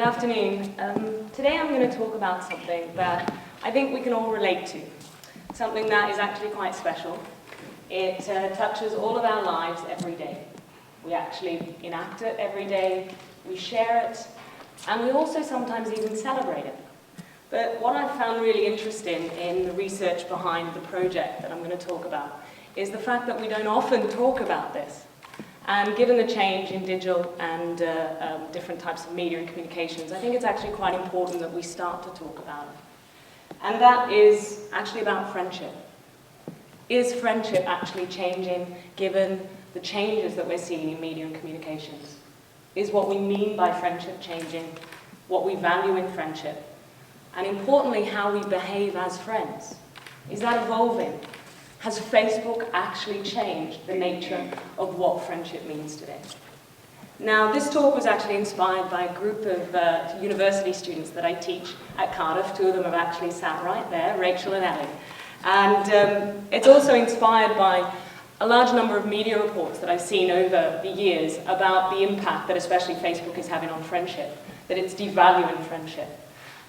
afternoon. Today I'm going to talk about something that I think we can all relate to. Something that is actually quite special. It touches all of our lives every day. We actually enact it every day, we share it, and we also sometimes even celebrate it. But what I've found really interesting in the research behind the project that I'm going to talk about is the fact that we don't often talk about this. And given the change in digital and different types of media and communications, I think it's actually quite important that we start to talk about it. And that is actually about friendship. Is friendship actually changing given the changes that we're seeing in media and communications? Is what we mean by friendship changing, what we value in friendship? And importantly, how we behave as friends. Is that evolving? Has Facebook actually changed the nature of what friendship means today? Now, this talk was actually inspired by a group of university students that I teach at Cardiff. Two of them have actually sat right there, Rachel and Ellie. And it's also inspired by a large number of media reports that I've seen over the years about the impact that especially Facebook is having on friendship, that it's devaluing friendship.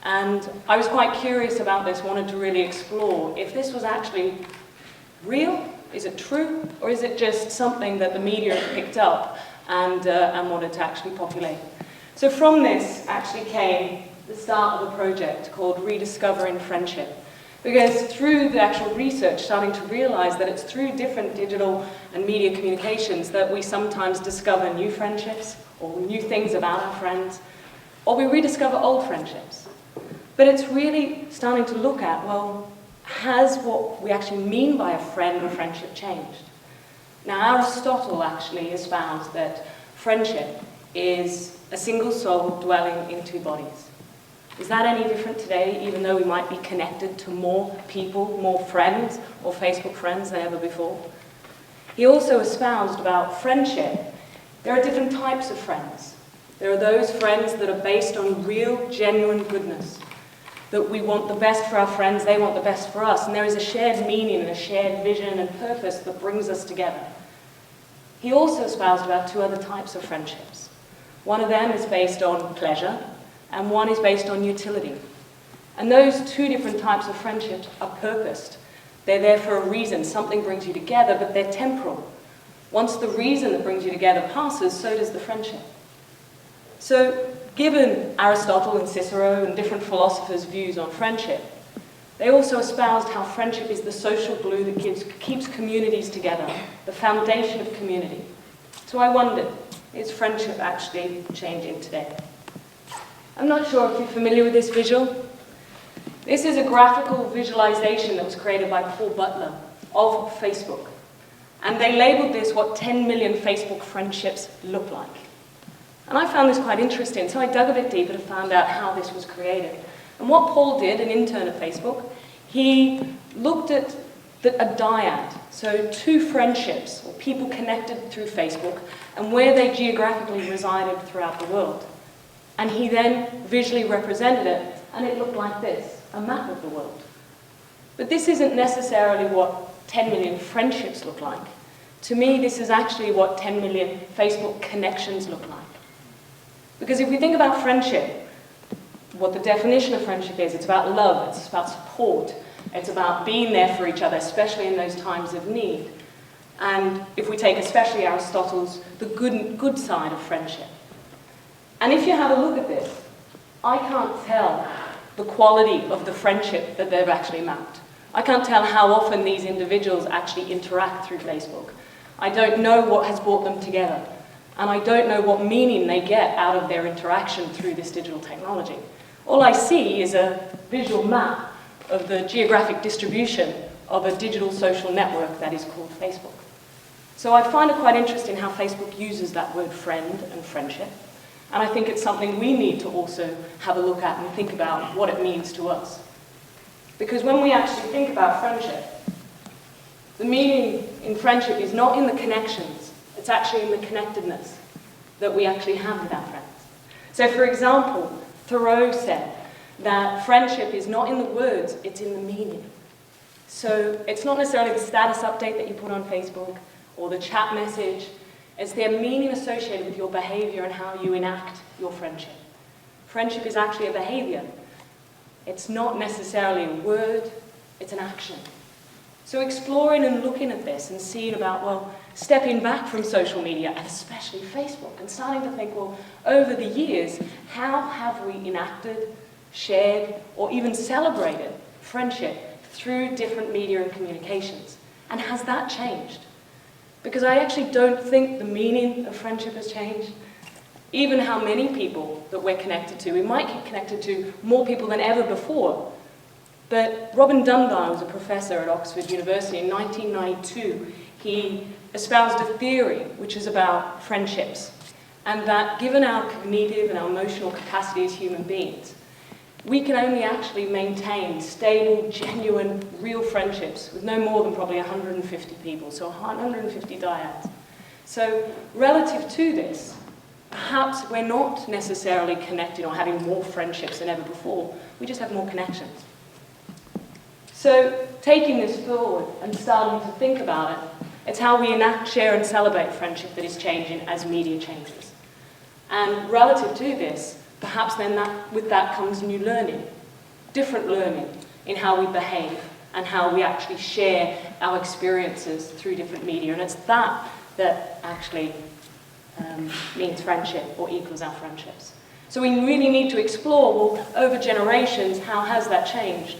And I was quite curious about this, wanted to really explore if this was actually real, is it true, or is it just something that the media have picked up and wanted to actually populate? So from this actually came the start of a project called Rediscovering Friendship. Because through the actual research, starting to realize that it's through different digital and media communications that we sometimes discover new friendships, or new things about our friends, or we rediscover old friendships. But it's really starting to look at, well, has what we actually mean by a friend or friendship changed? Now, Aristotle actually has found that friendship is a single soul dwelling in two bodies. Is that any different today, even though we might be connected to more people, more friends, or Facebook friends than ever before? He also espoused about friendship. There are different types of friends. There are those friends that are based on real, genuine goodness, that we want the best for our friends, they want the best for us, and there is a shared meaning and a shared vision and purpose that brings us together. He also espoused about two other types of friendships. One of them is based on pleasure, and one is based on utility. And those two different types of friendships are purposed. They're there for a reason. Something brings you together, but they're temporal. Once the reason that brings you together passes, so does the friendship. So, given Aristotle and Cicero and different philosophers' views on friendship, they also espoused how friendship is the social glue that keeps communities together, the foundation of community. So I wondered, is friendship actually changing today? I'm not sure if you're familiar with this visual. This is a graphical visualization that was created by Paul Butler of Facebook. And they labeled this what 10 million Facebook friendships look like. And I found this quite interesting, so I dug a bit deeper to find out how this was created. And what Paul did, an intern at Facebook, he looked at a dyad, so two friendships, or people connected through Facebook, and where they geographically resided throughout the world. And he then visually represented it, and it looked like this, a map of the world. But this isn't necessarily what 10 million friendships look like. To me, this is actually what 10 million Facebook connections look like. Because if we think about friendship, what the definition of friendship is, it's about love, it's about support, it's about being there for each other, especially in those times of need. And if we take especially Aristotle's, the good side of friendship. And if you have a look at this, I can't tell the quality of the friendship that they've actually mapped. I can't tell how often these individuals actually interact through Facebook. I don't know what has brought them together. And I don't know what meaning they get out of their interaction through this digital technology. All I see is a visual map of the geographic distribution of a digital social network that is called Facebook. So I find it quite interesting how Facebook uses that word friend and friendship. And I think it's something we need to also have a look at and think about what it means to us. Because when we actually think about friendship, the meaning in friendship is not in the connections, it's actually in the connectedness that we actually have with our friends. So for example, Thoreau said that friendship is not in the words, it's in the meaning. So it's not necessarily the status update that you put on Facebook or the chat message, it's their meaning associated with your behavior and how you enact your friendship. Friendship is actually a behavior. It's not necessarily a word, it's an action. So exploring and looking at this and seeing about, well, stepping back from social media, and especially Facebook, and starting to think, well, over the years, how have we enacted, shared, or even celebrated friendship through different media and communications? And has that changed? Because I actually don't think the meaning of friendship has changed. Even how many people that we're connected to. We might get connected to more people than ever before. But Robin Dunbar was a professor at Oxford University in 1992. He espoused a theory which is about friendships, and that given our cognitive and our emotional capacity as human beings, we can only actually maintain stable, genuine, real friendships with no more than probably 150 people, so 150 dyads. So relative to this, perhaps we're not necessarily connected or having more friendships than ever before, we just have more connections. So taking this forward and starting to think about it, it's how we enact, share and celebrate friendship that is changing as media changes. And relative to this, perhaps then with that comes new learning, different learning in how we behave and how we actually share our experiences through different media. And it's that actually means friendship or equals our friendships. So we really need to explore, well, over generations, how has that changed?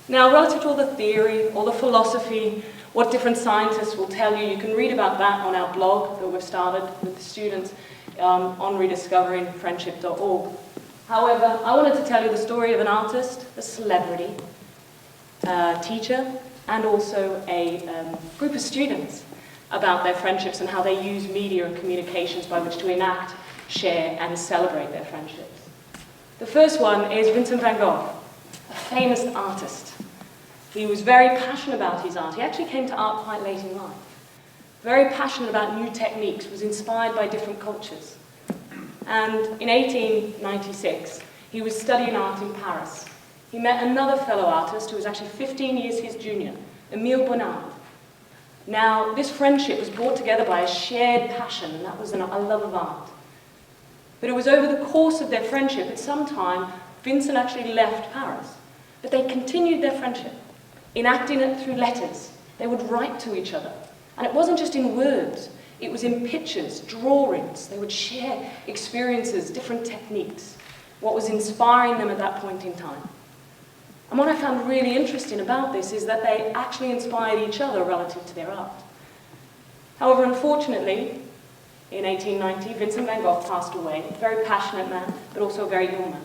Now, relative to all the theory, all the philosophy, what different scientists will tell you, you can read about that on our blog that we've started with the students on rediscoveringfriendship.org. However, I wanted to tell you the story of an artist, a celebrity, a teacher, and also a group of students about their friendships and how they use media and communications by which to enact, share, and celebrate their friendships. The first one is Vincent van Gogh, a famous artist. He was very passionate about his art. He actually came to art quite late in life. Very passionate about new techniques, was inspired by different cultures. And in 1896, he was studying art in Paris. He met another fellow artist who was actually 15 years his junior, Émile Bonnard. Now, this friendship was brought together by a shared passion, and that was a love of art. But it was over the course of their friendship, at some time, Vincent actually left Paris. But they continued their friendship, enacting it through letters. They would write to each other. And it wasn't just in words, it was in pictures, drawings. They would share experiences, different techniques, what was inspiring them at that point in time. And what I found really interesting about this is that they actually inspired each other relative to their art. However, unfortunately, in 1890, Vincent van Gogh passed away, a very passionate man, but also a very ill man.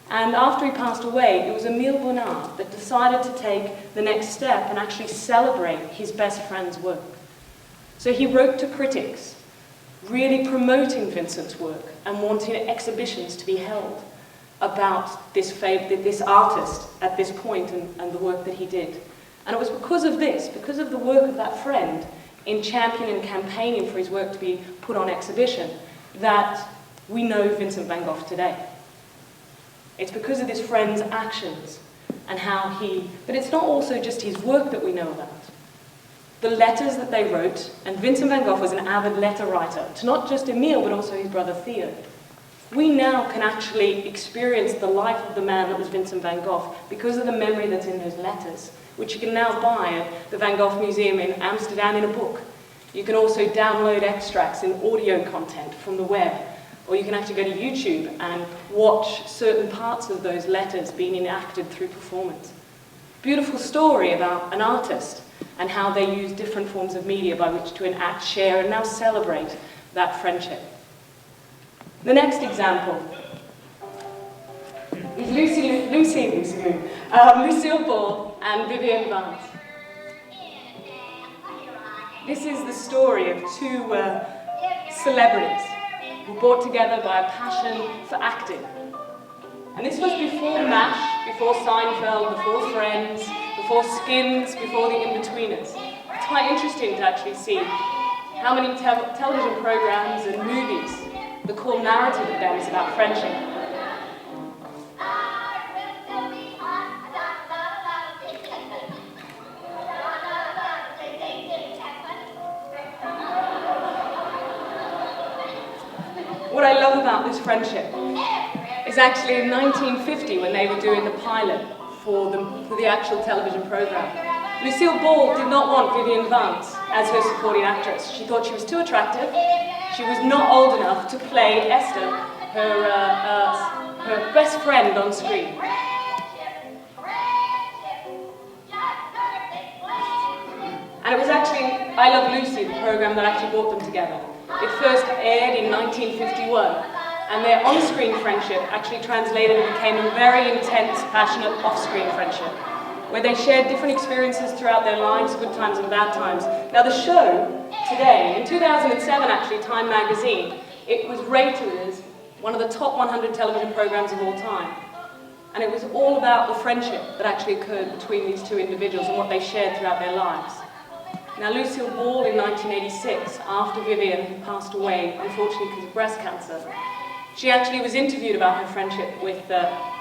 And after he passed away, it was Émile Bonnard that decided to take the next step and actually celebrate his best friend's work. So he wrote to critics, really promoting Vincent's work and wanting exhibitions to be held about this artist at this point and the work that he did. And it was because of this, because of the work of that friend in championing and campaigning for his work to be put on exhibition, that we know Vincent van Gogh today. It's because of this friend's actions and how but it's not also just his work that we know about. The letters that they wrote, and Vincent van Gogh was an avid letter writer, to not just Émile, but also his brother Theo. We now can actually experience the life of the man that was Vincent van Gogh because of the memory that's in those letters, which you can now buy at the Van Gogh Museum in Amsterdam in a book. You can also download extracts in audio content from the web, or you can actually go to YouTube and watch certain parts of those letters being enacted through performance. Beautiful story about an artist and how they use different forms of media by which to enact, share, and now celebrate that friendship. The next example is Lucille Ball and Vivian Vance. This is the story of two celebrities who were brought together by a passion for acting. And this was before MASH, before Seinfeld, before Friends, before Skins, before The Inbetweeners. It's quite interesting to actually see how many television programs and movies, the core narrative of them is about friendship. What I love about this friendship is was actually in 1950 when they were doing the pilot for the actual television program. Lucille Ball did not want Vivian Vance as her supporting actress. She thought she was too attractive. She was not old enough to play Esther, her best friend on screen. And it was actually I Love Lucy, the program that actually brought them together. It first aired in 1951, and their on-screen friendship actually translated and became a very intense, passionate off-screen friendship, where they shared different experiences throughout their lives, good times and bad times. Now the show today, in 2007 actually, Time magazine, it was rated as one of the top 100 television programs of all time. And it was all about the friendship that actually occurred between these two individuals and what they shared throughout their lives. Now Lucille Ball in 1986, after Vivian had passed away, unfortunately because of breast cancer, she actually was interviewed about her friendship with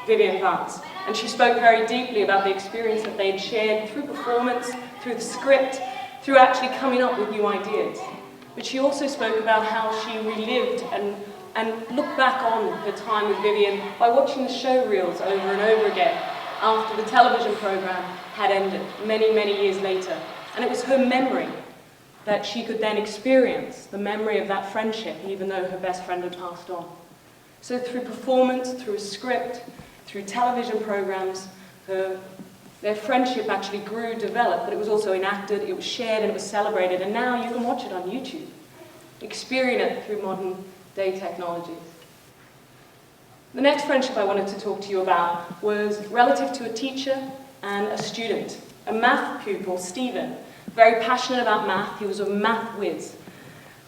Vivian Vance. And she spoke very deeply about the experience that they had shared through performance, through the script, through actually coming up with new ideas. But she also spoke about how she relived and looked back on her time with Vivian by watching the show reels over and over again after the television program had ended, many, many years later. And it was her memory that she could then experience, the memory of that friendship, even though her best friend had passed on. So through performance, through a script, through television programs, their friendship actually grew, developed, but it was also enacted, it was shared, and it was celebrated, and now you can watch it on YouTube, experience it through modern day technologies. The next friendship I wanted to talk to you about was relative to a teacher and a student, a math pupil, Stephen, very passionate about math. He was a math whiz.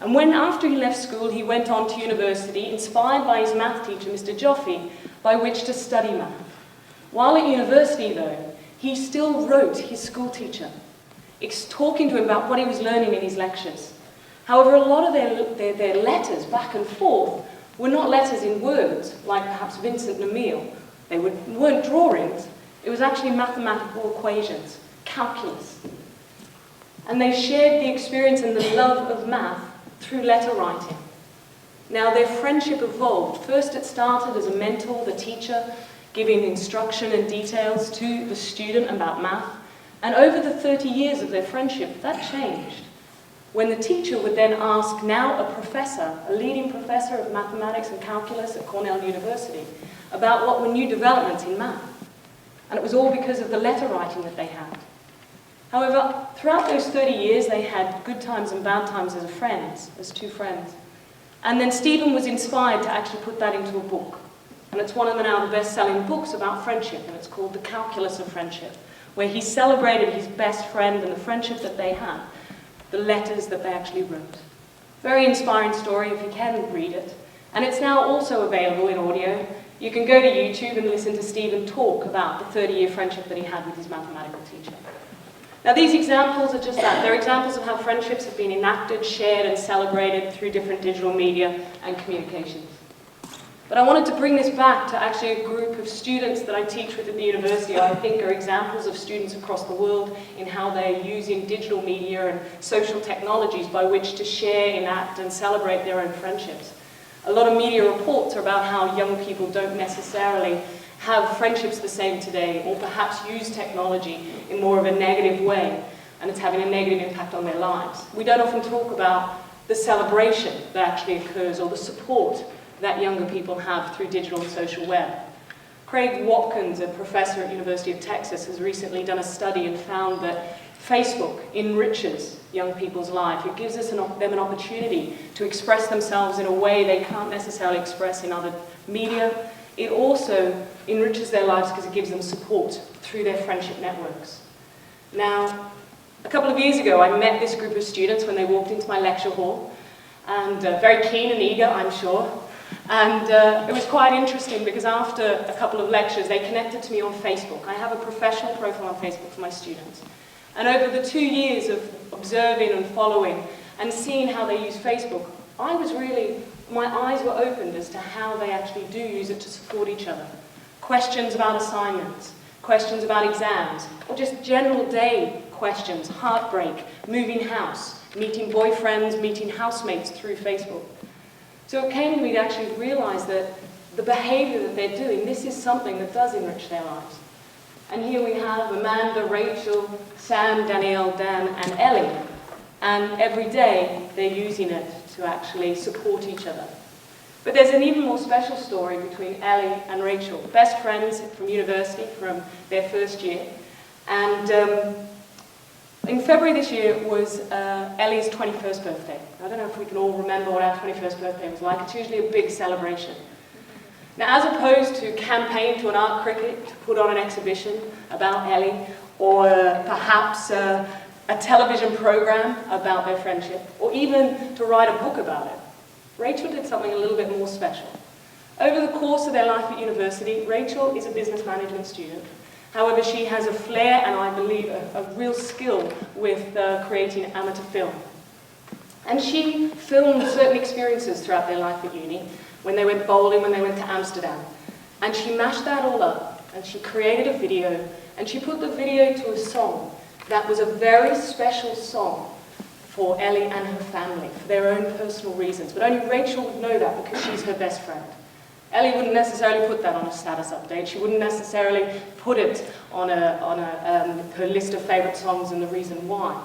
And when, after he left school, he went on to university, inspired by his math teacher, Mr. Joffe, by which to study math. While at university, though, he still wrote his school teacher, talking to him about what he was learning in his lectures. However, a lot of their letters back and forth were not letters in words, like perhaps Vincent and Emile. They weren't drawings. It was actually mathematical equations, calculus. And they shared the experience and the love of math through letter writing. Now their friendship evolved. First it started as a mentor, the teacher, giving instruction and details to the student about math. And over the 30 years of their friendship, that changed. When the teacher would then ask now a professor, a leading professor of mathematics and calculus at Cornell University, about what were new developments in math. And it was all because of the letter writing that they had. However, throughout those 30 years, they had good times and bad times as friends, as two friends. And then Stephen was inspired to actually put that into a book. And it's one of the now the best-selling books about friendship, and it's called The Calculus of Friendship, where he celebrated his best friend and the friendship that they had, the letters that they actually wrote. Very inspiring story, if you can read it. And it's now also available in audio. You can go to YouTube and listen to Stephen talk about the 30-year friendship that he had with his mathematical teacher. Now these examples are just that. They're examples of how friendships have been enacted, shared and celebrated through different digital media and communications. But I wanted to bring this back to actually a group of students that I teach with at the university. I think are examples of students across the world in how they're using digital media and social technologies by which to share, enact and celebrate their own friendships. A lot of media reports are about how young people don't necessarily have friendships the same today, or perhaps use technology in more of a negative way, and it's having a negative impact on their lives. We don't often talk about the celebration that actually occurs, or the support that younger people have through digital and social web. Craig Watkins, a professor at University of Texas, has recently done a study and found that Facebook enriches young people's life. It gives them an opportunity to express themselves in a way they can't necessarily express in other media. It also enriches their lives because it gives them support through their friendship networks. Now, a couple of years ago, I met this group of students when they walked into my lecture hall, and very keen and eager, I'm sure. And it was quite interesting because after a couple of lectures, they connected to me on Facebook. I have a professional profile on Facebook for my students. And over the 2 years of observing and following and seeing how they use Facebook, my eyes were opened as to how they actually do use it to support each other. Questions about assignments, questions about exams, or just general day questions, heartbreak, moving house, meeting boyfriends, meeting housemates through Facebook. So it came to me to actually realize that the behavior that they're doing, this is something that does enrich their lives. And here we have Amanda, Rachel, Sam, Danielle, Dan, and Ellie. And every day they're using it to actually support each other. But there's an even more special story between Ellie and Rachel, best friends from university from their first year. And in February this year was Ellie's 21st birthday. I don't know if we can all remember what our 21st birthday was like. It's usually a big celebration. Now, as opposed to campaign to an art critic to put on an exhibition about Ellie, or perhaps a television program about their friendship, or even to write a book about it, Rachel did something a little bit more special. Over the course of their life at university, Rachel is a business management student. However, she has a flair and I believe a real skill with creating amateur film. And she filmed certain experiences throughout their life at uni, when they went bowling, when they went to Amsterdam. And she mashed that all up, and she created a video, and she put the video to a song that was a very special song for Ellie and her family, for their own personal reasons. But only Rachel would know that because she's her best friend. Ellie wouldn't necessarily put that on a status update. She wouldn't necessarily put it on her list of favourite songs and the reason why.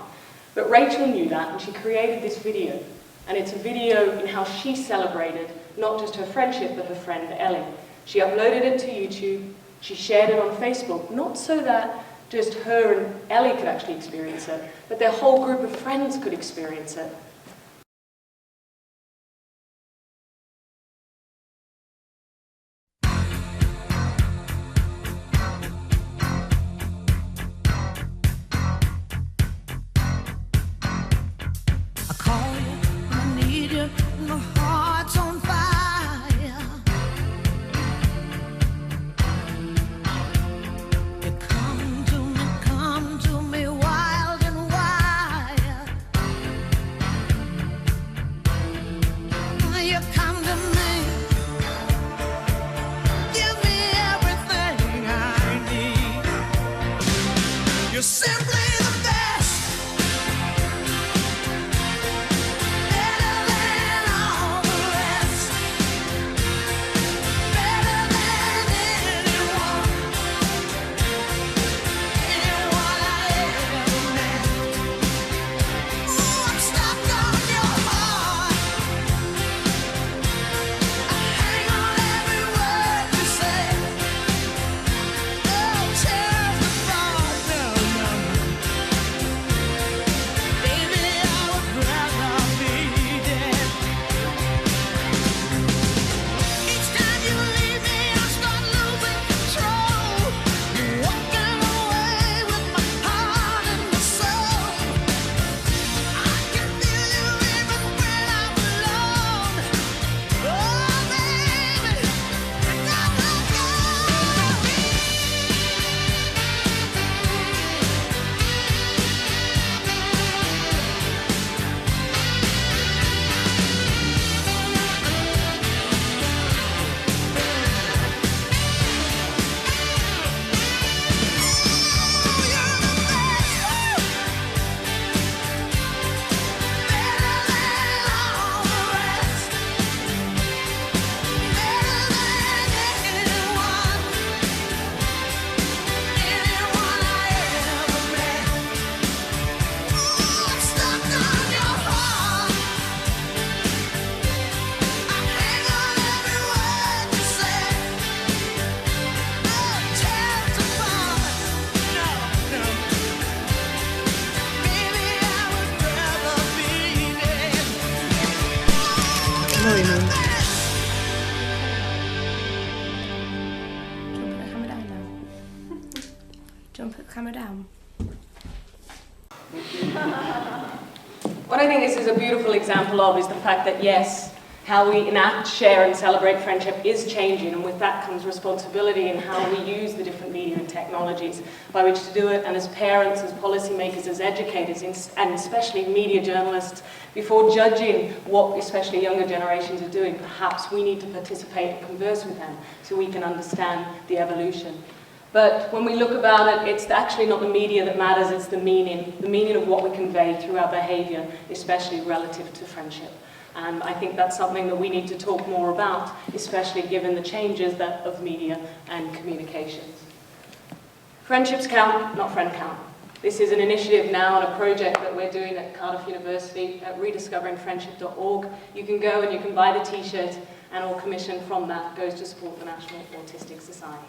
But Rachel knew that, and she created this video. And it's a video in how she celebrated not just her friendship, but her friend Ellie. She uploaded it to YouTube. She shared it on Facebook, not so that just her and Ellie could actually experience it, but their whole group of friends could experience it. Camera down. What I think this is a beautiful example of is the fact that, yes, how we enact, share, and celebrate friendship is changing, and with that comes responsibility in how we use the different media and technologies by which to do it. And as parents, as policymakers, as educators, and especially media journalists, before judging what especially younger generations are doing, perhaps we need to participate and converse with them so we can understand the evolution. But when we look about it, it's actually not the media that matters, it's the meaning of what we convey through our behaviour, especially relative to friendship. And I think that's something that we need to talk more about, especially given the changes of media and communications. Friendships count, not friend count. This is an initiative now and a project that we're doing at Cardiff University at rediscoveringfriendship.org. You can go and you can buy the t-shirt, and all commission from that goes to support the National Autistic Society.